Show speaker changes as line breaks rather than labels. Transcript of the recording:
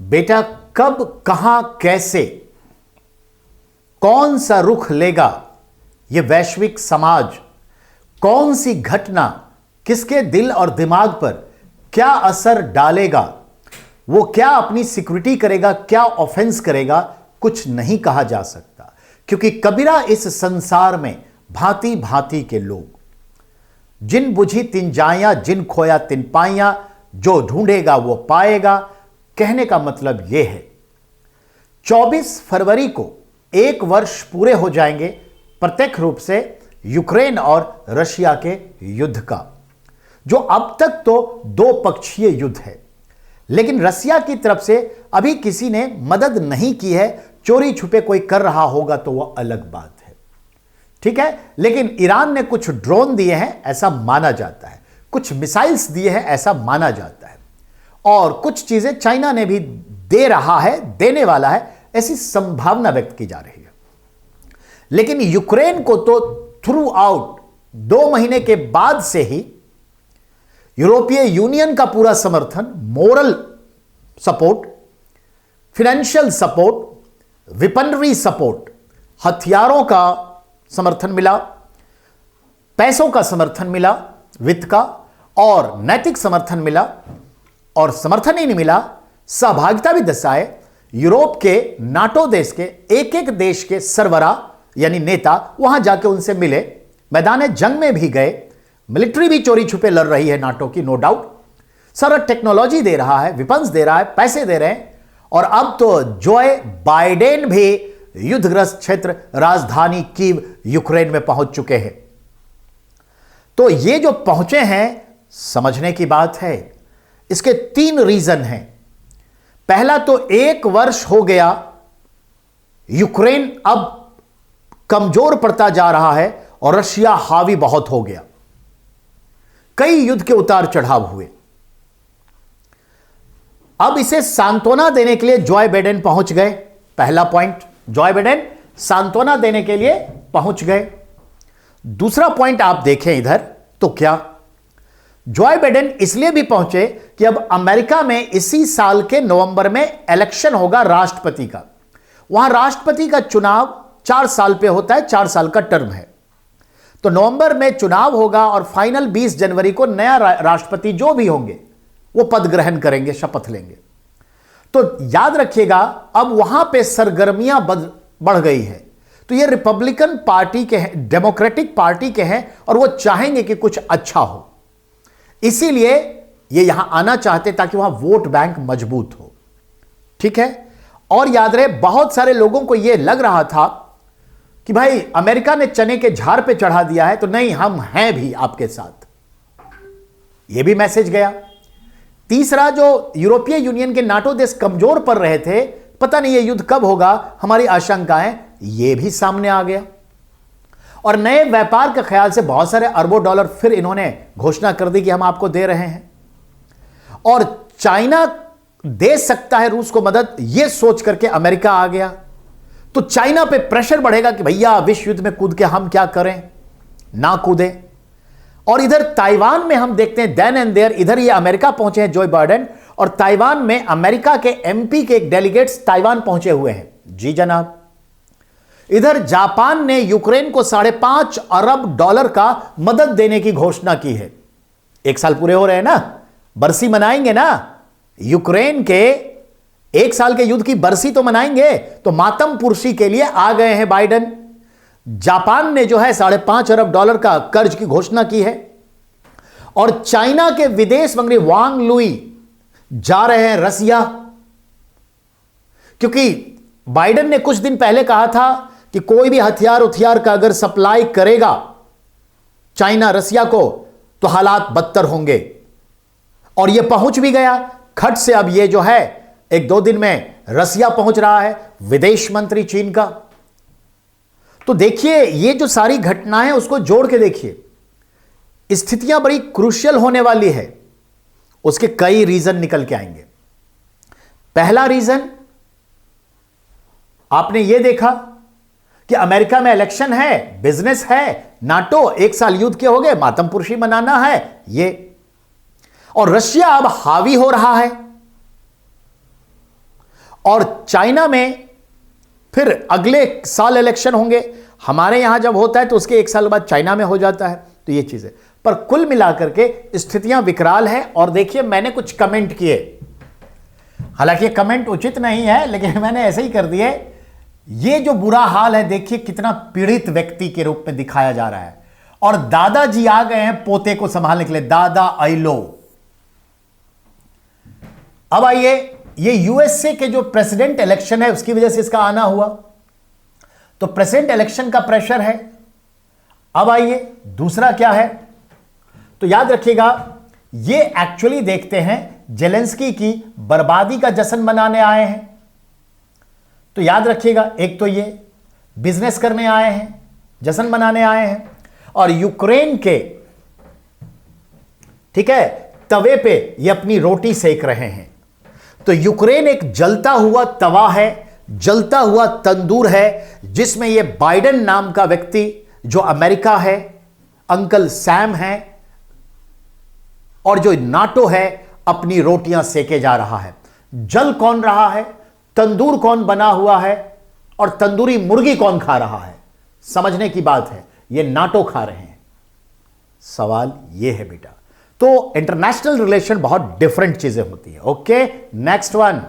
बेटा कब कहां कैसे कौन सा रुख लेगा यह वैश्विक समाज, कौन सी घटना किसके दिल और दिमाग पर क्या असर डालेगा, वो क्या अपनी सिक्योरिटी करेगा, क्या ऑफेंस करेगा, कुछ नहीं कहा जा सकता। क्योंकि कबीरा इस संसार में भांति भांति के लोग, जिन बुझी तिन जाया, जिन खोया तिन पाया, जो ढूंढेगा वो पाएगा। कहने का मतलब यह है 24 फरवरी को 1 वर्ष पूरे हो जाएंगे प्रत्यक्ष रूप से यूक्रेन और रशिया के युद्ध का, जो अब तक तो 2 पक्षीय युद्ध है। लेकिन रशिया की तरफ से अभी किसी ने मदद नहीं की है। चोरी छुपे कोई कर रहा होगा तो वह अलग बात है, ठीक है। लेकिन ईरान ने कुछ ड्रोन दिए हैं ऐसा माना जाता है, कुछ मिसाइल्स दिए हैं ऐसा माना जाता है, और कुछ चीजें चाइना ने भी दे रहा है, देने वाला है, ऐसी संभावना व्यक्त की जा रही है। लेकिन यूक्रेन को तो थ्रू आउट 2 महीने के बाद से ही यूरोपीय यूनियन का पूरा समर्थन, moral support, financial support, weaponry support, हथियारों का समर्थन मिला, पैसों का समर्थन मिला, वित्त का, और नैतिक समर्थन मिला। और समर्थन ही नहीं मिला, सहभागिता भी दर्शाए। यूरोप के नाटो देश के एक देश के सरबरा यानी नेता वहां जाके उनसे मिले, मैदान जंग में भी गए। मिलिट्री भी चोरी छुपे लड़ रही है नाटो की, नो डाउट। सारा टेक्नोलॉजी दे रहा है, वेपन्स दे रहा है, पैसे दे रहे हैं। और अब तो जोए बाइडेन भी युद्धग्रस्त क्षेत्र राजधानी कीव यूक्रेन में पहुंच चुके हैं। तो ये जो पहुंचे हैं समझने की बात है। इसके 3 रीजन हैं। पहला तो 1 वर्ष हो गया, यूक्रेन अब कमजोर पड़ता जा रहा है और रशिया हावी बहुत हो गया। कई युद्ध के उतार चढ़ाव हुए। अब इसे सांत्वना देने के लिए जॉय बाइडेन पहुंच गए। पहला पॉइंट, जॉय बाइडेन सांत्वना देने के लिए पहुंच गए। दूसरा पॉइंट आप देखें इधर तो क्या, जॉय बाइडेन इसलिए भी पहुंचे कि अब अमेरिका में इसी साल के नवंबर में इलेक्शन होगा राष्ट्रपति का। वहां राष्ट्रपति का चुनाव 4 साल पे होता है, 4 साल का टर्म है। तो नवंबर में चुनाव होगा और फाइनल 20 जनवरी को नया राष्ट्रपति जो भी होंगे वो पद ग्रहण करेंगे, शपथ लेंगे। तो याद रखिएगा अब वहां पे सरगर्मियां बढ़ गई है। तो ये रिपब्लिकन पार्टी के हैं, डेमोक्रेटिक पार्टी के हैं, और वो चाहेंगे कि कुछ अच्छा हो, इसीलिए ये यहां आना चाहते ताकि वहां वोट बैंक मजबूत हो, ठीक है। और याद रहे बहुत सारे लोगों को यह लग रहा था कि भाई अमेरिका ने चने के झाड़ पे चढ़ा दिया है, तो नहीं, हम हैं भी आपके साथ, यह भी मैसेज गया। तीसरा, जो यूरोपीय यूनियन के नाटो देश कमजोर पड़ रहे थे, पता नहीं यह युद्ध कब होगा, हमारी आशंकाएं, यह भी सामने आ गया। और नए व्यापार के ख्याल से बहुत सारे अरबों डॉलर फिर इन्होंने घोषणा कर दी कि हम आपको दे रहे हैं। और चाइना दे सकता है रूस को मदद, यह सोच करके अमेरिका आ गया। तो चाइना पे प्रेशर बढ़ेगा कि भैया विश्व युद्ध में कूद के हम क्या करें, ना कूदें। और इधर ताइवान में हम देखते हैं देन एंड देयर, इधर ये अमेरिका पहुंचे हैं जॉय बाइडेन, और ताइवान में अमेरिका के एमपी के एक डेलीगेट्स ताइवान पहुंचे हुए हैं। जी जनाब। इधर जापान ने यूक्रेन को $5.5 अरब का मदद देने की घोषणा की है। 1 साल पूरे हो रहे हैं ना, बरसी मनाएंगे ना, यूक्रेन के 1 साल के युद्ध की बरसी तो मनाएंगे। तो मातम पुरसी के लिए आ गए हैं बाइडेन। जापान ने जो है $5.5 अरब का कर्ज की घोषणा की है। और चाइना के विदेश मंत्री वांग लुई जा रहे हैं रसिया, क्योंकि बाइडेन ने कुछ दिन पहले कहा था कि कोई भी हथियार का अगर सप्लाई करेगा चाइना रसिया को तो हालात बदतर होंगे। और यह पहुंच भी गया खट से। अब यह जो है 1-2 दिन में रसिया पहुंच रहा है विदेश मंत्री चीन का। तो देखिए ये जो सारी घटनाएं उसको जोड़ के देखिए, स्थितियां बड़ी क्रूशियल होने वाली है। उसके कई रीजन निकल के आएंगे। पहला रीजन आपने यह देखा कि अमेरिका में इलेक्शन है, बिजनेस है, नाटो 1 साल युद्ध के हो गए, मातमपुरशी मनाना है ये। और रशिया अब हावी हो रहा है। और चाइना में फिर अगले साल इलेक्शन होंगे। हमारे यहां जब होता है तो उसके एक साल बाद चाइना में हो जाता है। तो ये चीज है, पर कुल मिलाकर के स्थितियां विकराल है। और देखिए, मैंने कुछ कमेंट किए, हालांकि कमेंट उचित नहीं है, लेकिन मैंने ऐसे ही कर दिए। ये जो बुरा हाल है, देखिए कितना पीड़ित व्यक्ति के रूप में दिखाया जा रहा है। और दादाजी आ गए हैं पोते को संभालने के लिए, दादा आइलो। अब आइए, ये यूएसए के जो प्रेसिडेंट इलेक्शन है उसकी वजह से इसका आना हुआ, तो प्रेसिडेंट इलेक्शन का प्रेशर है। अब आइए, दूसरा क्या है, तो याद रखिएगा, ये एक्चुअली देखते हैं जेलेंस्की की बर्बादी का जश्न मनाने आए हैं। तो याद रखिएगा, एक तो ये बिजनेस करने आए हैं, जश्न मनाने आए हैं, और यूक्रेन के, ठीक है, तवे पे ये अपनी रोटी सेक रहे हैं। तो यूक्रेन एक जलता हुआ तवा है, जलता हुआ तंदूर है, जिसमें ये बाइडेन नाम का व्यक्ति जो अमेरिका है, अंकल सैम है, और जो नाटो है, अपनी रोटियां सेके जा रहा है। जल कौन रहा है, तंदूर कौन बना हुआ है, और तंदूरी मुर्गी कौन खा रहा है, समझने की बात है। ये नाटो खा रहे हैं। सवाल ये है बेटा। तो इंटरनेशनल रिलेशन बहुत डिफरेंट चीजें होती है। Okay, next one.